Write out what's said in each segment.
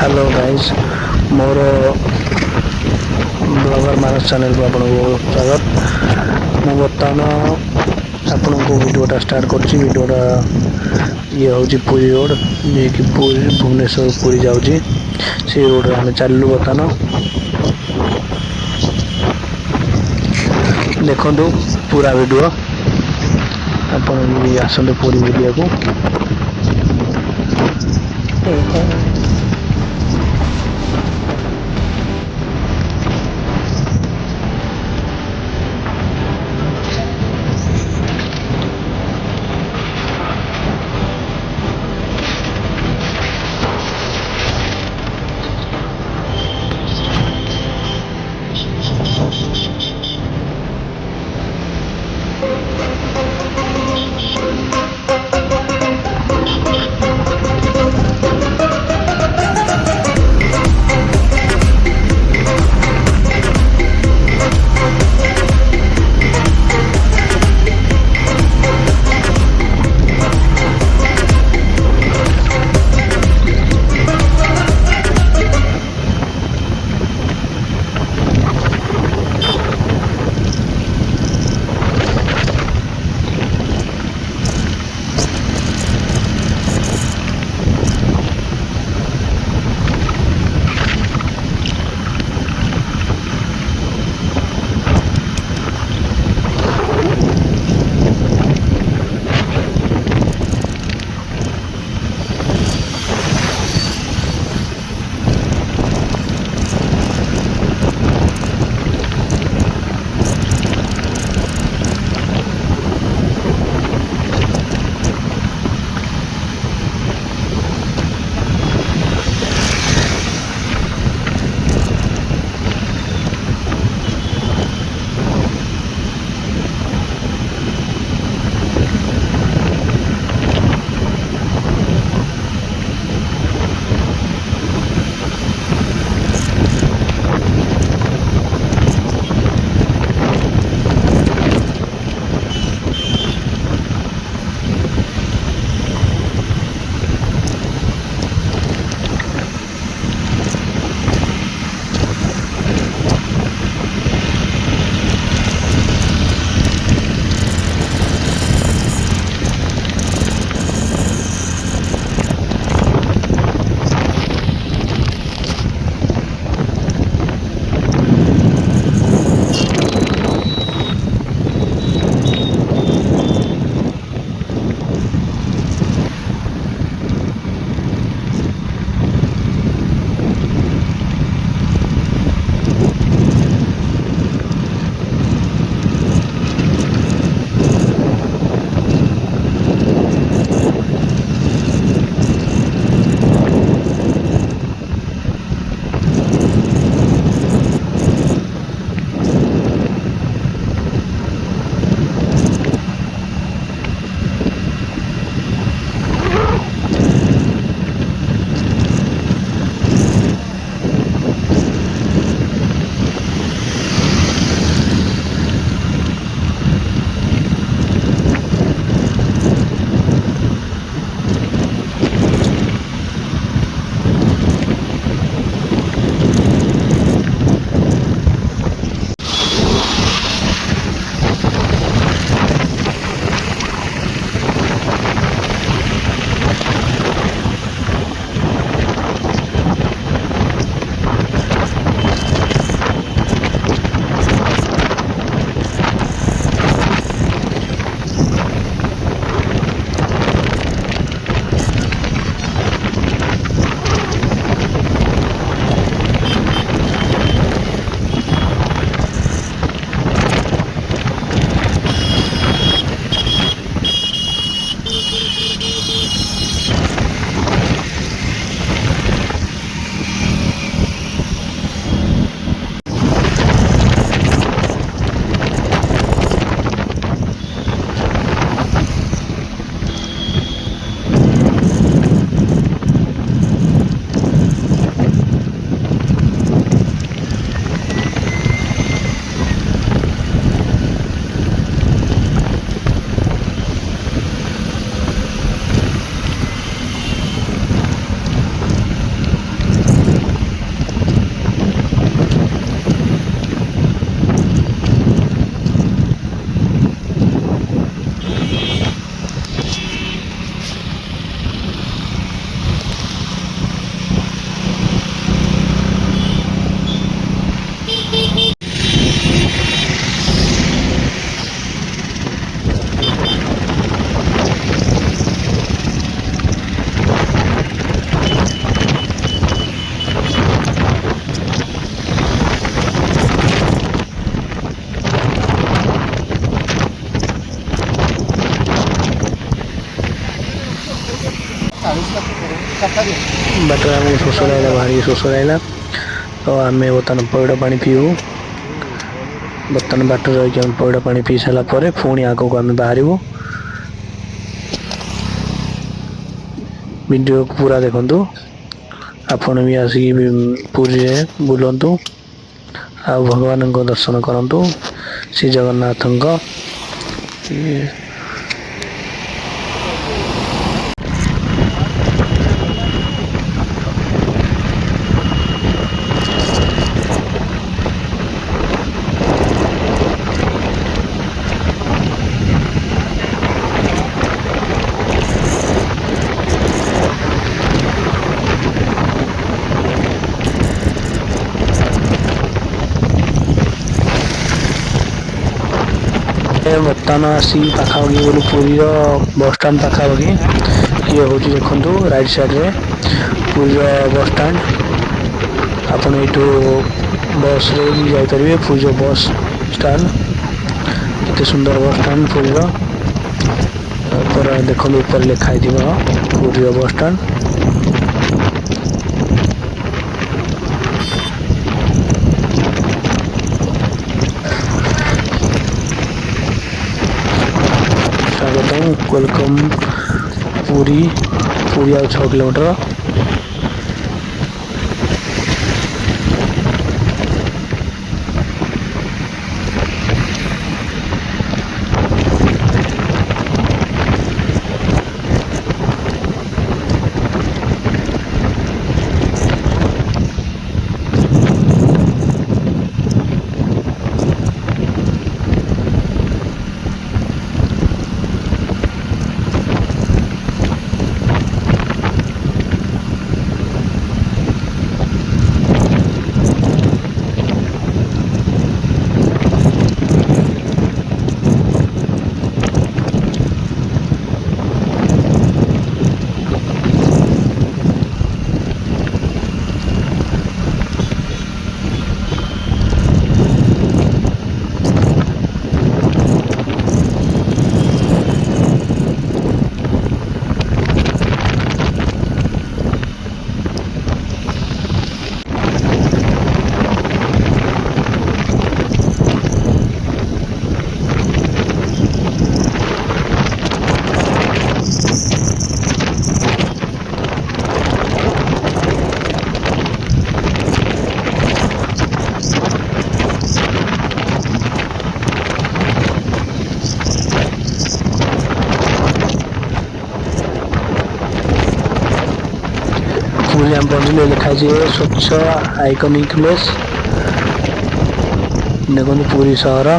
Hello guys मोर blogger मानस channel को आपको स्वागत। मु बर्तमान आपको वीडियोटा स्टार्ट करछि। वीडियोटा ये हूँ पुरी रोड जी कि पुरी भुवनेश्वर पुरी जाऊँगी से रोड रे आम चलू बर्तमान देखु पूरा वीडियो अपन भी आसतु पुरी बुलिया को। ବାଟରେ ଆମକୁ ଶୋଷ ଲାଗିଲା, ଭାରି ଶୋଷ ଲାଗିଲା। ତ ଆମେ ବର୍ତ୍ତମାନ ପଇଡ଼ ପାଣି ପିଇବୁ। ବର୍ତ୍ତମାନ ବାଟରେ ରହିକି ଆମେ ପଇଡ଼ ପାଣି ପିଇ ସାରିଲା ପରେ ପୁଣି ଆଗକୁ ଆମେ ବାହାରିବୁ। ଭିଡ଼ିଓକୁ ପୁରା ଦେଖନ୍ତୁ। ଆପଣ ବି ଆସିକି ପୁରୀରେ ବୁଲନ୍ତୁ ଆଉ ଭଗବାନଙ୍କ ଦର୍ଶନ କରନ୍ତୁ, ଶ୍ରୀ ଜଗନ୍ନାଥଙ୍କ। ବର୍ତ୍ତମାନ ଆସି ପାଖାପାଖି ଗଲୁ ପୁରୀର ବସଷ୍ଟାଣ୍ଡ ପାଖାପାଖି। ଇଏ ହେଉଛି ଦେଖନ୍ତୁ ରାଇଟ୍ ସାଇଡ଼ରେ ପୁରୀର ବସଷ୍ଟାଣ୍ଡ। ଆପଣ ଏଇଠୁ ବସ୍ରେ ବି ଯାଇପାରିବେ ପୁରୀର ବସ୍ ଷ୍ଟାଣ୍ଡ। କେତେ ସୁନ୍ଦର ବସଷ୍ଟାଣ୍ଡ ପୁରୀର। ଉପରେ ଦେଖନ୍ତୁ, ଉପରେ ଲେଖା ହେଇଥିବ ପୁରୀର ବସଷ୍ଟାଣ୍ଡ। ସ୍ୱାଗତମ୍, ୱେଲକମ୍ ପୁରୀ। ପୁରୀ ଆଉ 6 କିଲୋମିଟର। ପୁରୀ ଆମେ ପହଞ୍ଚିଲୁ। ଲେଖା ହେଇଛି ସ୍ୱଚ୍ଛ ଆଇକନିକ୍ ପ୍ଲେସ୍। ଦେଖନ୍ତୁ ପୁରୀ ସହର।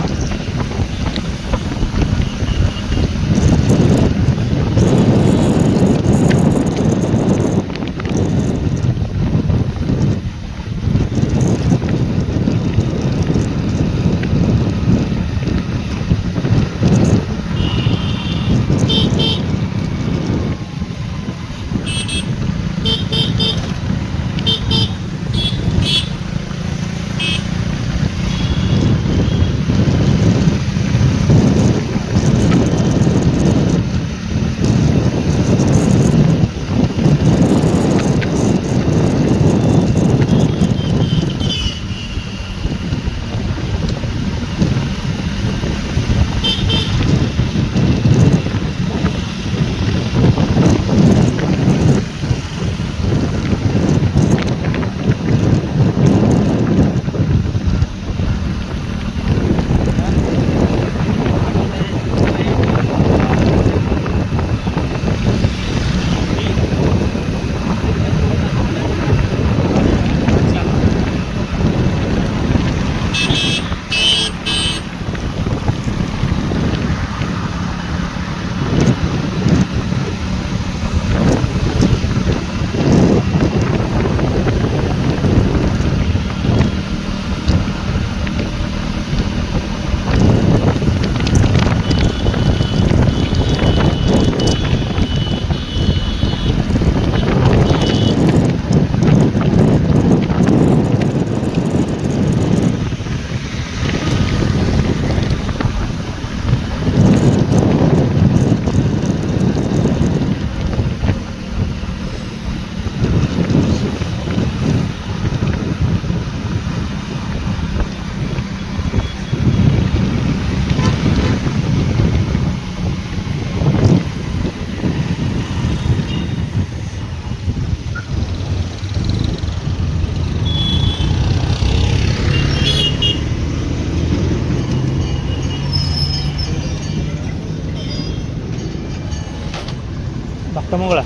ବାଟମଙ୍ଗଳା।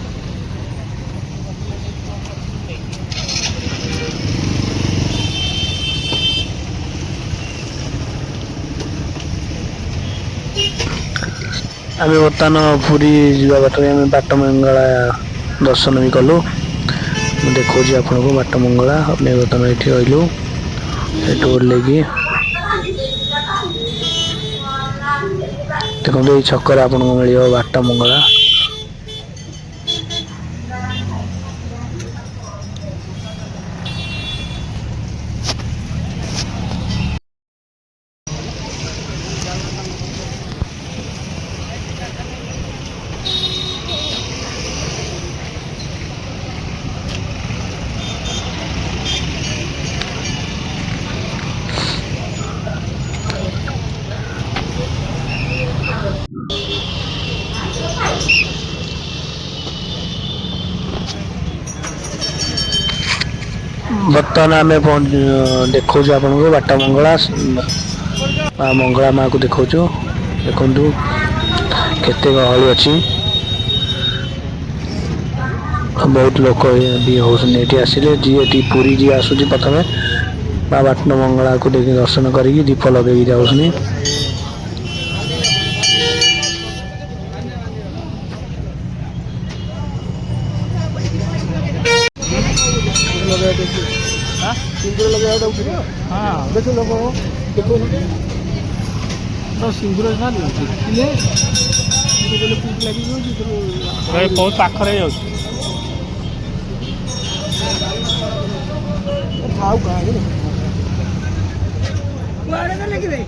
ଆମେ ବର୍ତ୍ତମାନ ପୁରୀ ଯିବା ବାଟରେ ଆମେ ବାଟମଙ୍ଗଳା ଦର୍ଶନ ବି କଲୁ। ମୁଁ ଦେଖଉଛି ଆପଣଙ୍କୁ ବାଟମଙ୍ଗଳା। ଆମେ ବର୍ତ୍ତମାନ ଏଇଠି ରହିଲୁ। ସେଠୁ ଓହ୍ଲେଇକି ଦେଖନ୍ତୁ ଏଇ ଛକରେ ଆପଣଙ୍କୁ ମିଳିବ ବାଟମଙ୍ଗଳା। ବର୍ତ୍ତମାନ ଆମେ ଦେଖଉଛୁ ଆପଣଙ୍କୁ ବାଟମଙ୍ଗଳା ମା ମଙ୍ଗଳା ମାକୁ ଦେଖଉଛୁ। ଦେଖନ୍ତୁ କେତେ ଗହଳି ଅଛି। ବହୁତ ଲୋକ ବି ହଉଛନ୍ତି ଏଠି ଆସିଲେ। ଯିଏ ଏଠି ପୁରୀ ଯିଏ ଆସୁଛି ପ୍ରଥମେ ମା ବାଟମଙ୍ଗଳାକୁ ଦେଖି ଦର୍ଶନ କରିକି ଦୀପ ଲଗେଇକି ଯାଉଛନ୍ତି। ସିନ୍ଦୁର ଲଗେଇବା ଉଠିବ। ହଁ ଦେଖ ଲୋକ ଦେଖୁନ ସିନ୍ଦୁର ଦେଖିଲେ ବହୁତ ପାଖରେ ଯାଉଛି। ଖାଉ କାହିଁକି ଲେଖିବେ।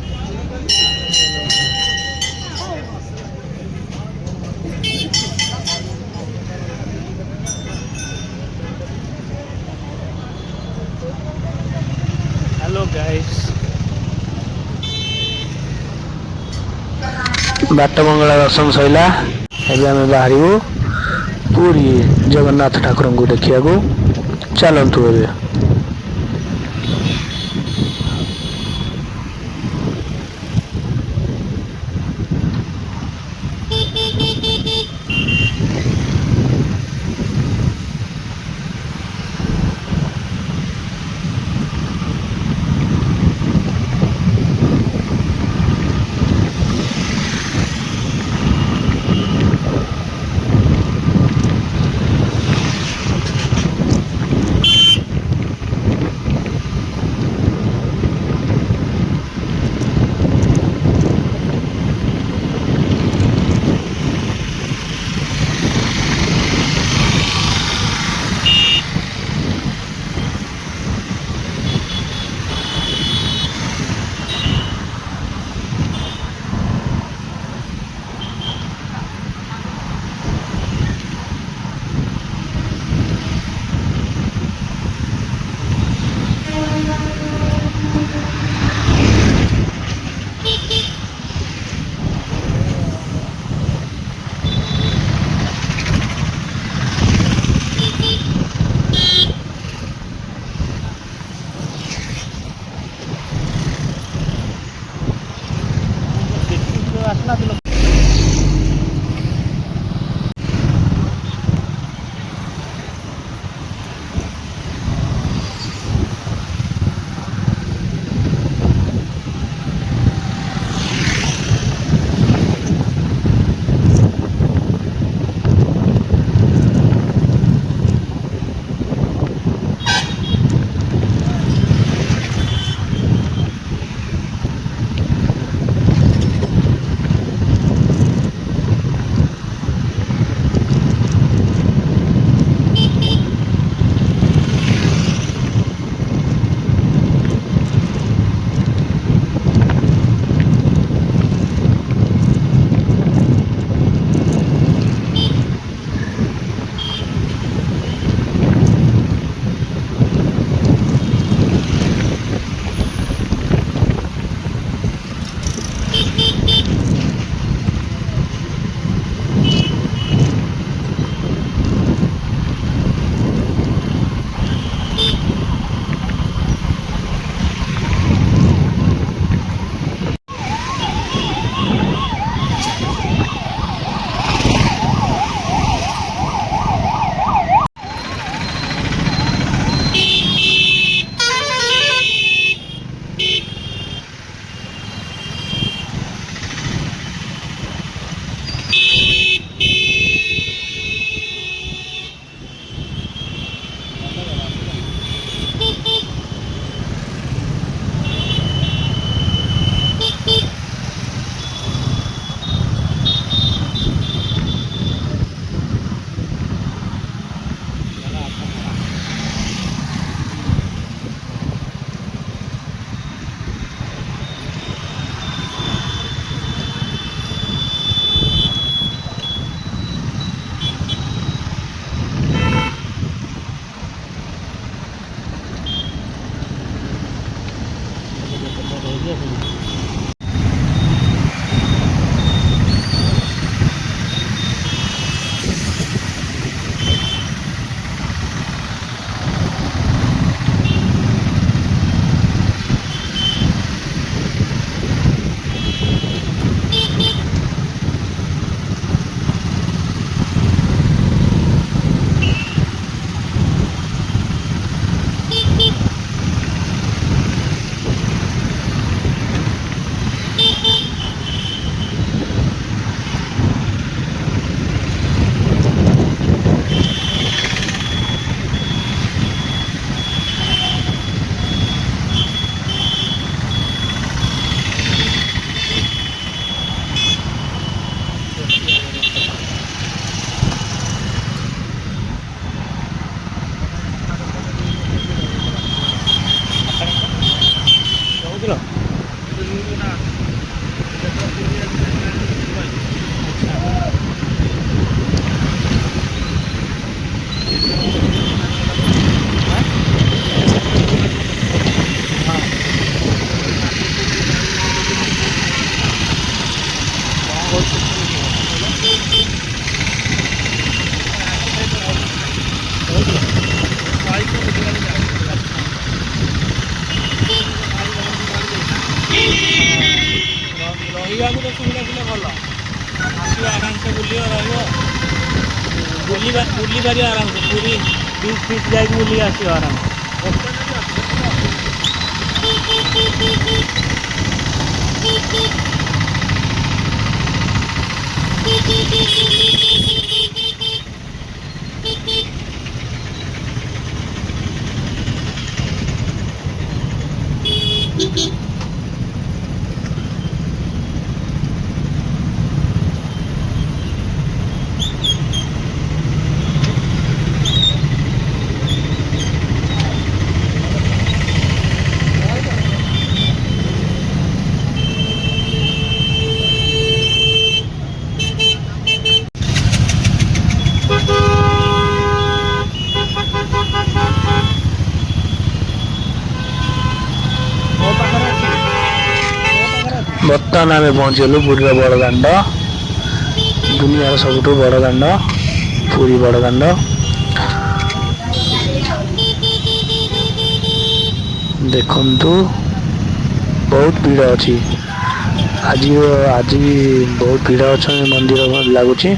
Hello guys. ବାଟମଙ୍ଗଳା ଦର୍ଶନ ସରିଲା। ଏବେ ଆମେ ବାହାରିବୁ ପୁରୀ ଜଗନ୍ନାଥ ଠାକୁରଙ୍କୁ ଦେଖିବାକୁ। ଚାଲନ୍ତୁ ଏବେ। ରହିବାକୁ ତ ସୁବିଧା ଥିଲେ ଭଲ ଆସିବ ଆରାମସେ ବୁଲିବ ରହିବ ବୁଲି ପାରିବ ଆରାମସେ ପୁରୀ ବିଚ୍ ଫିଚ୍ ଯାଇକି ବୁଲିକି ଆସିବ ଆରାମସେ ବର୍ତ୍ତମାନ ଆମେ ପହଞ୍ଚିଗଲୁ ପୁରୀର ବଡ଼ଦାଣ୍ଡ ଦୁନିଆର ସବୁଠୁ ବଡ଼ ଦାଣ୍ଡ ପୁରୀ ବଡ଼ଦାଣ୍ଡ ଦେଖନ୍ତୁ ବହୁତ ଭିଡ଼ ଅଛି ଆଜି ବହୁତ ଭିଡ଼ ଅଛନ୍ତି ମନ୍ଦିର ଲାଗୁଛି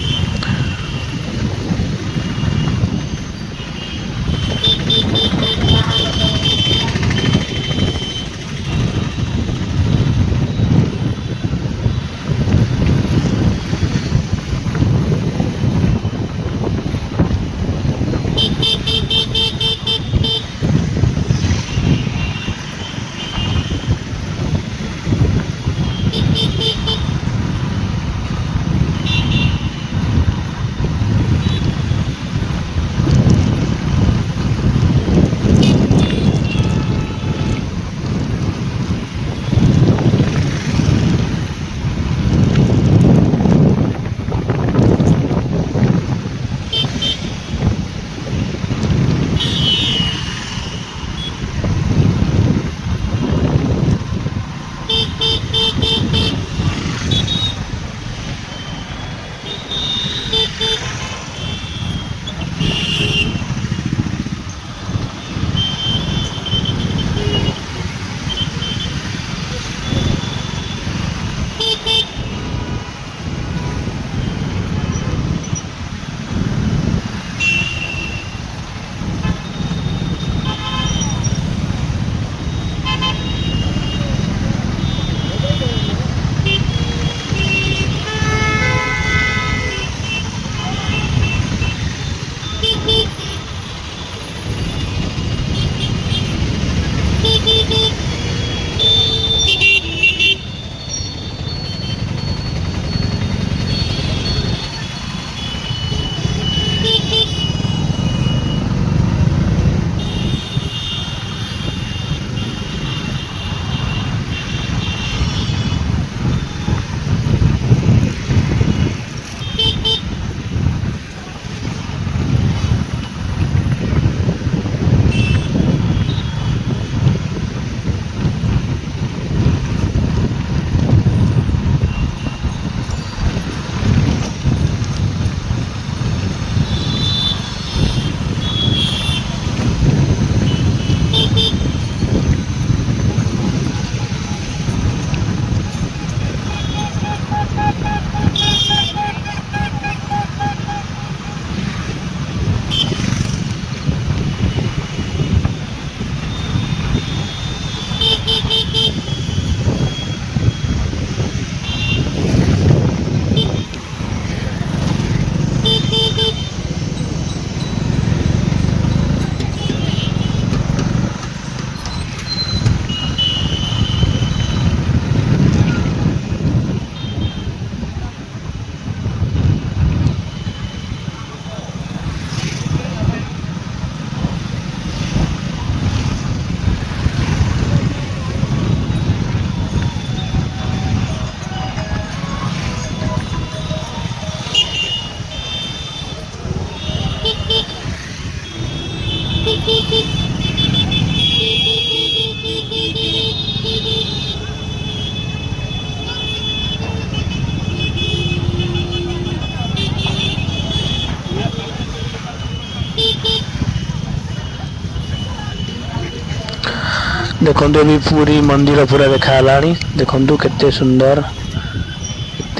देखो भी पूरी मंदिर पूरा देखा देखु केते सुंदर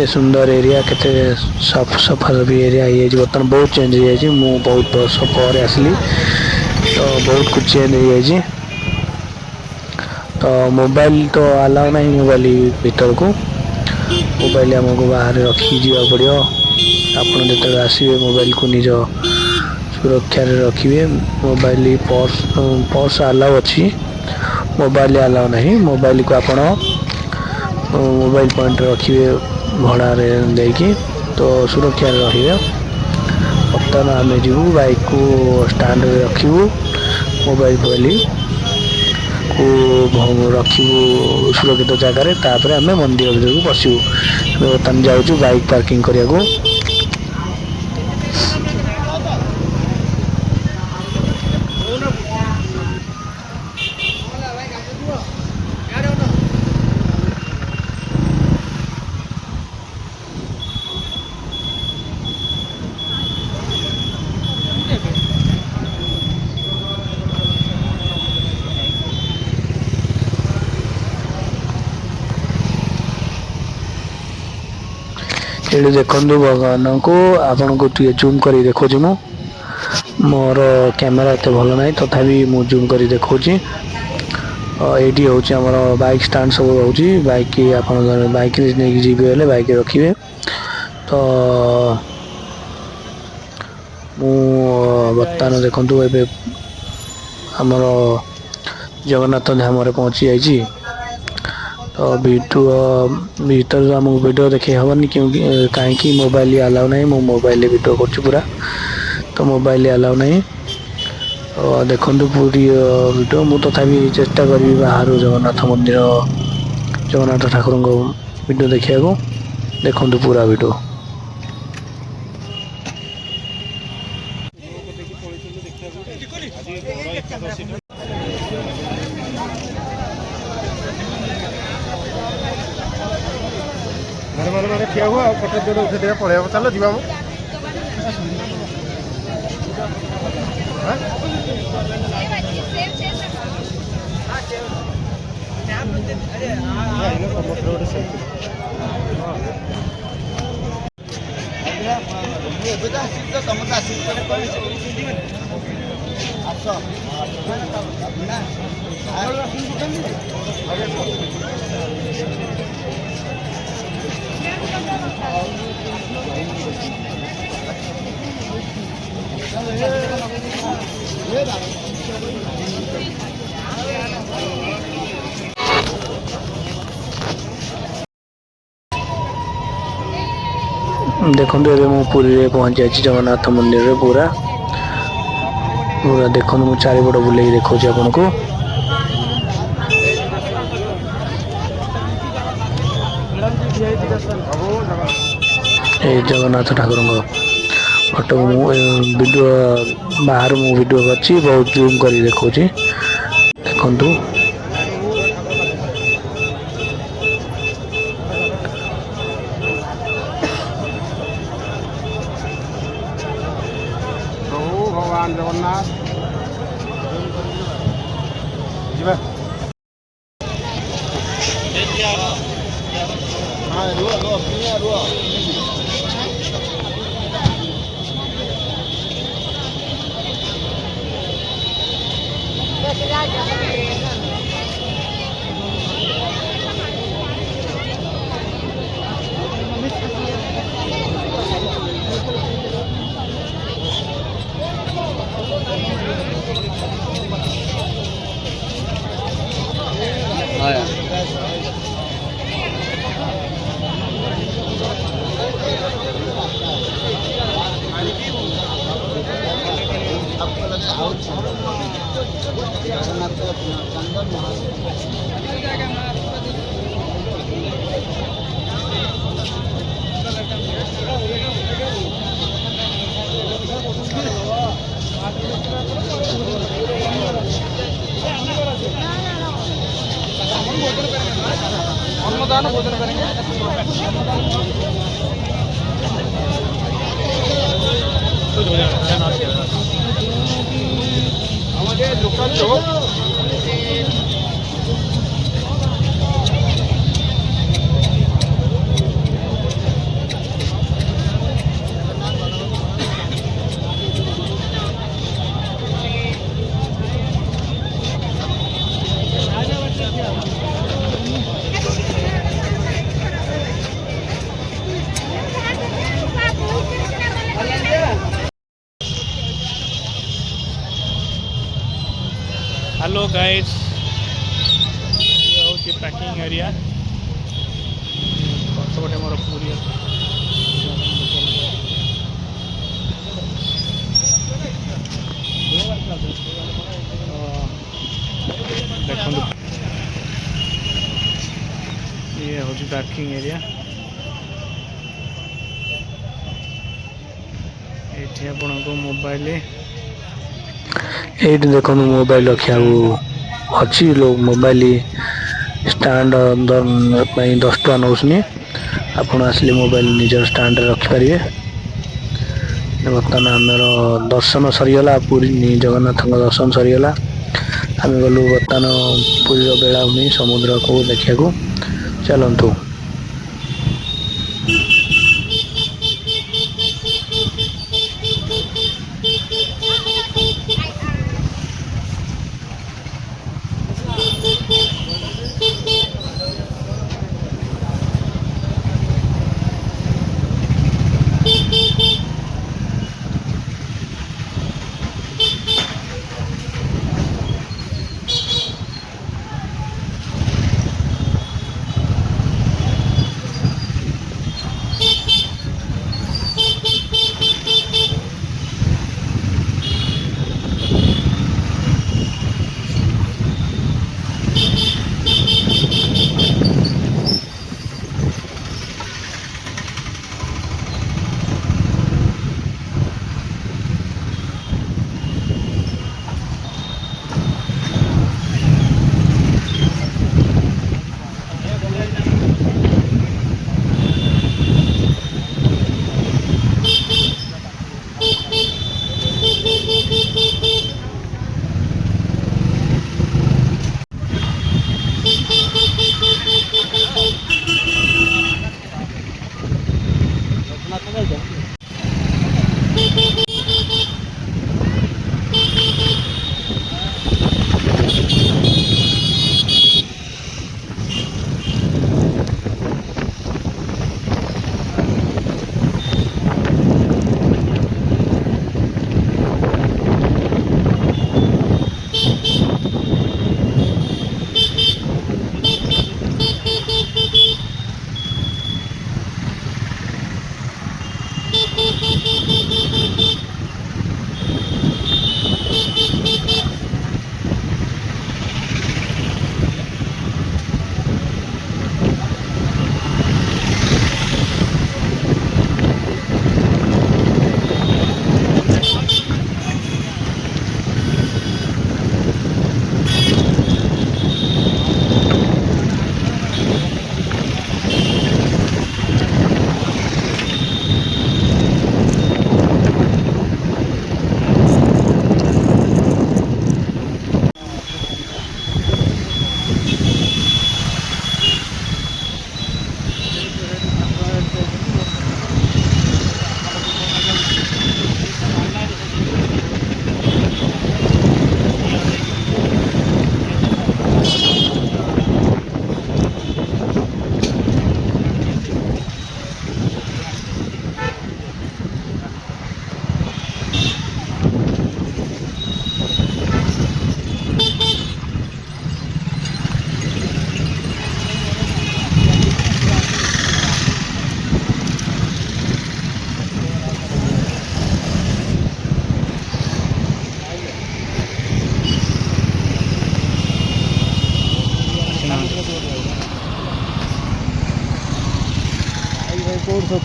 केते सुंदर एरिया केते सफा सफी एरिया ये बर्तमान बहुत चेंज हो जाए मु बहुत वर्ष पर आसली तो बहुत कुछ चेंज हो जाए तो मोबाइल तो अलाउ नहीं मोबाइल भीतर को मोबाइल आमको बाहर रखी जा पड़ो आपड़ जो आसवे मोबाइल को निज सुरक्षा रखिए मोबाइल पर्स अलाउ अच्छी मोबाइल अलाउ नहीं मोबाइल को आपण मोबाइल पॉइंट रखिए भड़ा देकी तो सुरक्षा रहिए बर्तमान आम जीवु बाइक को स्टैंड रखिबू मोबाइल फोबाइल को रखिबू सुरक्षित जगार तापर आम मंदिर भीतर को पशु बर्तमान जाऊँ बाइक पार्किंग करने को ये देखु भगवान को आपन को टे जूम कर देखो मु मोर कैमेरा एत भल ना तथापि मु जूम कर देखो ये हूँ आम बाइक स्टैंड सब रोचे बाइक आप बाइक नहीं जी बाइक रखिए तो मु बर्तमान देखु ए आमर जगन्नाथ धाम पहुँची जाइए तो वीडियो भीतर आमको वीडियो देखे हेनी क्योंकि कहीं मोबाइल अलाउ नहीं मो मोबाइल वीडियो कर पूरा तो मोबाइल अलाउ नहीं तो देखु पूरी वीडियो मु तथापि चेष्टा करी बाहर जगन्नाथ मंदिर जगन्नाथ ठाकुर वीडियो देखा देखु पूरा वीडियो मैंने ठिया हुआ फोटो जोड़े उठे दे पड़े चलो जीवा देखो पुरी रे पहुंच जाए जगन्नाथ मंदिर रे पूरा पूरा देखो मु चारिपट बुले देखा आपन को जगन्नाथ ठाकुर फोटो वीडियो बाहर मु वीडियो कर बहुत जूम कर देखा देखु भगवान जगन्नाथ जीवा हाँ रुआ रुआ रुआ रुआ अन्नदान भोजन करेंगे हमारे लोकल लोग हेलो गाइस, ये हूँ पैकिंग एरिया पछपटे मोर पूरी देखो ये हूँ पार्किंग एरिया। ये आपण को मोबाइल ये देखो मोबाइल रखा अच्छी लोग मोबाइल स्टैंड 10 टका नौसनी आपण आसले मोबाइल निजर स्टैंड रखिपारे। बर्तमान आमर दर्शन सरीगला पुरी जगन्नाथ दर्शन सरीगला। आम गलु बर्तमान पुरी बेलाभूमि समुद्र को देखा चलतु।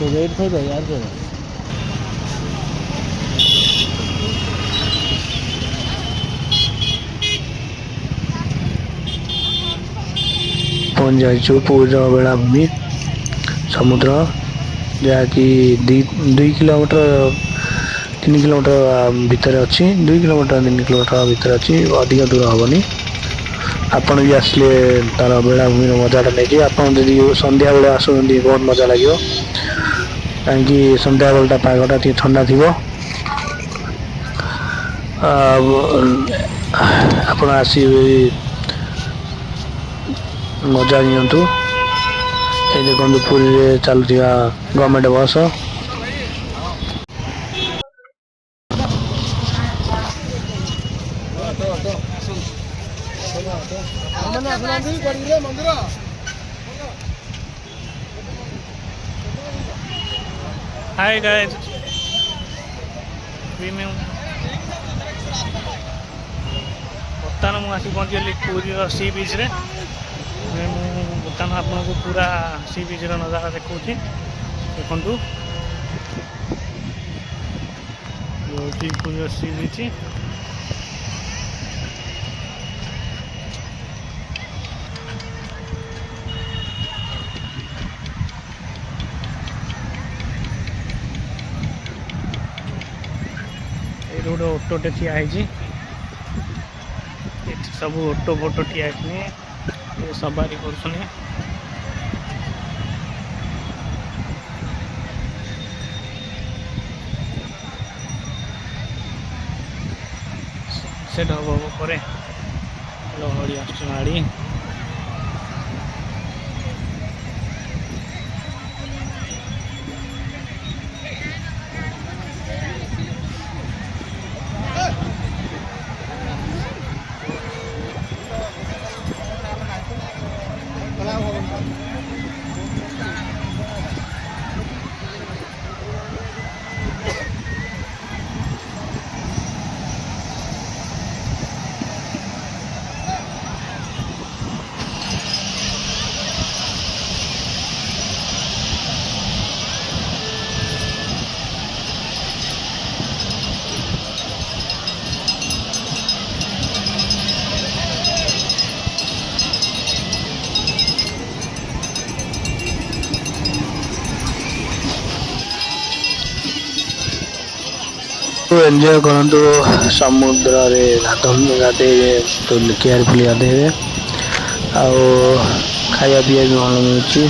वेट थोड़ा यार पहुंच जाइए पूरा बेलाभूमि समुद्र जहाँकि 2 किलोमीटर 3 किलोमीटर भितर अच्छी 2 किलोमीटर 3 किलोमीटर भितर अच्छी अधिक दूर हेनी। आपण भी आसले तार बेलाभूमि मजाटा नहीं आप संध्या बेले आसुँच बहुत मजा लगे कहीं संध्या बेलटा पागटा टे ठंडा थी आप आसी मजा नियंतु। ये देखो पुरी चलुवा गवर्नमेंट बस ମାନେ ଆସୁନାହାନ୍ତି କରିଲେ ମନ୍ଦିର। हाय गाइस ବର୍ତ୍ତମାନ ମୁଁ ଆସି ପହଞ୍ଚିଗଲି ପୁରୀର ସି ବିଚ୍ରେ। ମୁଁ ବର୍ତ୍ତମାନ ଆପଣଙ୍କୁ ପୁରା ସି ବିଚ୍ର ନଜାରା ଦେଖାଉଛି। ଦେଖନ୍ତୁ ହେଉଛି ପୁରୀର ସି ବିଚ୍। ଏଇଠି ଗୋଟେ ଅଟୋଟେ ଠିଆ ହେଇଛି। ଏଠି ସବୁ ଅଟୋ ଫଟୋ ଠିଆ ହେଇଛି, ସବାରି କରୁଛନ୍ତି। ସେଟ୍ ହବ ପରେ ଲହଡ଼ି ଆସୁଛି ମାଡ଼ି। ଏନ୍ଜୟ କରନ୍ତୁ ସମୁଦ୍ରରେ ଗାଧେଇବେ, କେୟାରଫୁଲି ଗାଧେଇବେ। ଆଉ ଖାଇବା ପିଇବା ବି ଭଲ ମିଳୁଛି।